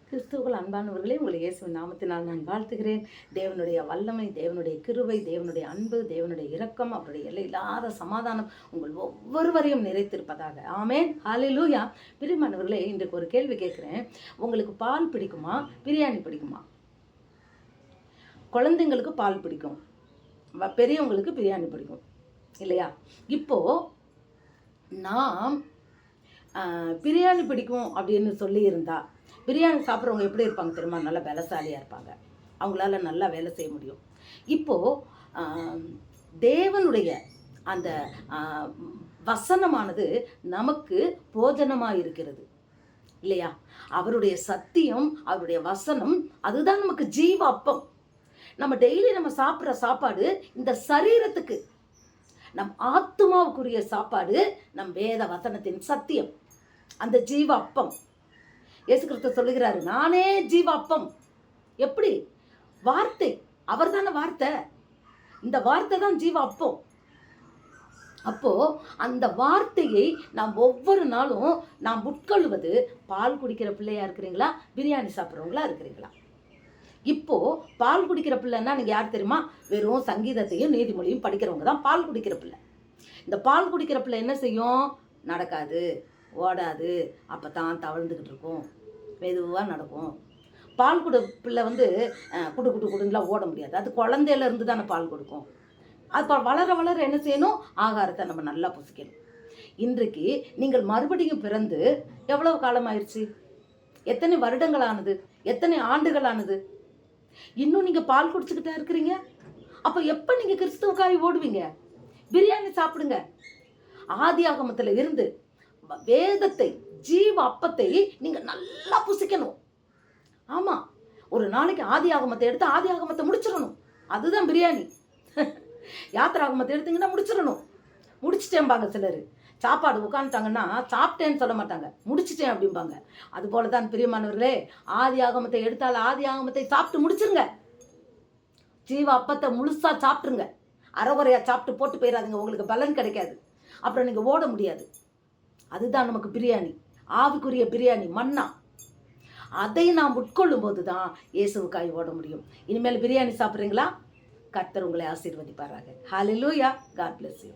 கிறிஸ்துவுக்குள் அன்பானவர்களே, உங்களை இயேசுவின் நாமத்தினால் நான் வாழ்த்துகிறேன். தேவனுடைய வல்லமை, தேவனுடைய கிருபை, தேவனுடைய அன்பு, தேவனுடைய இரக்கம், அவருடைய எல்லையில்லாத சமாதானம் உங்கள் ஒவ்வொருவரையும் நிறைத்திருப்பதாக. ஆமென். ஹல்லேலூயா. பிரியமானவர்களே, இன்றைக்கு ஒரு கேள்வி கேட்குறேன். உங்களுக்கு பால் பிடிக்குமா, பிரியாணி பிடிக்குமா? குழந்தைங்களுக்கு பால் பிடிக்கும், பெரியவங்களுக்கு பிரியாணி பிடிக்கும் இல்லையா? இப்போ நாம் பிரியாணி பிடிக்கும் அப்படின்னு சொல்லியிருந்தா, பிரியாணி சாப்பிட்றவங்க எப்படி இருப்பாங்க தெரியுமா? நல்லா பலசாலியாக இருப்பாங்க, அவங்களால நல்லா வேலை செய்ய முடியும். இப்போது தேவனுடைய அந்த வசனமானது நமக்கு போஜனமாக இருக்கிறது இல்லையா? அவருடைய சத்தியம், அவருடைய வசனம், அதுதான் நமக்கு ஜீவ அப்பம். நம்ம டெய்லி நம்ம சாப்பிட்ற சாப்பாடு இந்த சரீரத்துக்கு, நம் ஆத்துமாவுக்குரிய சாப்பாடு நம் வேத வசனத்தின் சத்தியம், அந்த ஜீவ அப்பம். இயேசு கிறிஸ்து சொல்லுகிறாரு, நானே ஜீவ அப்பம். எப்படி? வார்த்தை, அவர் தானே வார்த்தை. இந்த வார்த்தை தான் ஜீவ அப்பம். அப்போ அந்த வார்த்தையை நாம் ஒவ்வொரு நாளும் நாம் உட்கொள்வது. பால் குடிக்கிற பிள்ளையா இருக்கிறீங்களா, பிரியாணி சாப்பிட்றவங்களா இருக்கிறீங்களா? இப்போ பால் குடிக்கிற பிள்ளைன்னா நீங்க யார் தெரியுமா? வெறும் சங்கீதத்தையும் நீதிமொழியும் படிக்கிறவங்க தான் பால் குடிக்கிற பிள்ளை. இந்த பால் குடிக்கிற பிள்ளை என்ன செய்யும்? நடக்காது, ஓடாது, அப்போ தான் தவழ்ந்துக்கிட்டு இருக்கும், மெதுவாக நடக்கும். பால் பிள்ளை குடு குடு குடுங்களாம் ஓட முடியாது. அது குழந்தையில இருந்து தானே பால் கொடுக்கும். அது வளர வளர என்ன செய்யணும்? ஆகாரத்தை நம்ம நல்லா புசிக்கணும். இன்றைக்கு நீங்கள் மறுபடியும் பிறந்து எவ்வளவு காலம் ஆயிடுச்சு? எத்தனை வருடங்கள் ஆனது? எத்தனை ஆண்டுகள் ஆனது? இன்னும் நீங்கள் பால் குடிச்சுக்கிட்டா இருக்கிறீங்க. அப்போ எப்போ நீங்கள் கிறிஸ்துவுக்காய் ஓடுவீங்க? பிரியாணி சாப்பிடுங்க. ஆதியாகமத்தில் இருந்து வேதத்தை, ஜீவ அப்பத்தை நீங்க நல்லா புசிக்கணும். ஆமா, ஒரு நாளைக்கு ஆதியாகமத்தை எடுத்து ஆதியாகமத்தை முடிச்சிடணும். அதுதான் பிரியாணி. யாத்திராகமத்தை எடுத்தீங்கன்னா முடிச்சிடணும். முடிச்சிட்டேன்பாங்க சிலர். சாப்பாடு உட்காந்துட்டாங்கன்னா சாப்பிட்டேன்னு சொல்ல மாட்டாங்க, முடிச்சிட்டேன் அப்படிம்பாங்க. அது போலதான் பிரியமானவர்களே, ஆதியாகமத்தை எடுத்தால் ஆதியாகமத்தை சாப்பிட்டு முடிச்சிருங்க. ஜீவ அப்பத்தை முழுசா சாப்பிட்டுருங்க. அரைகுறையா சாப்பிட்டு போட்டு போயிடாதுங்க, உங்களுக்கு பலன் கிடைக்காது. அப்புறம் நீங்க ஓட முடியாது. அதுதான் நமக்கு பிரியாணி, ஆவிக்குரிய பிரியாணி, மன்னா. அதை நாம் உட்கொள்ளும் போது தான் இயேசுவுக்காய் ஓட முடியும். இனிமேல் பிரியாணி சாப்பிட்றீங்களா? கர்த்தர் உங்களை ஆசீர்வதிப்பாராக. ஹல்லேலூயா. God bless you.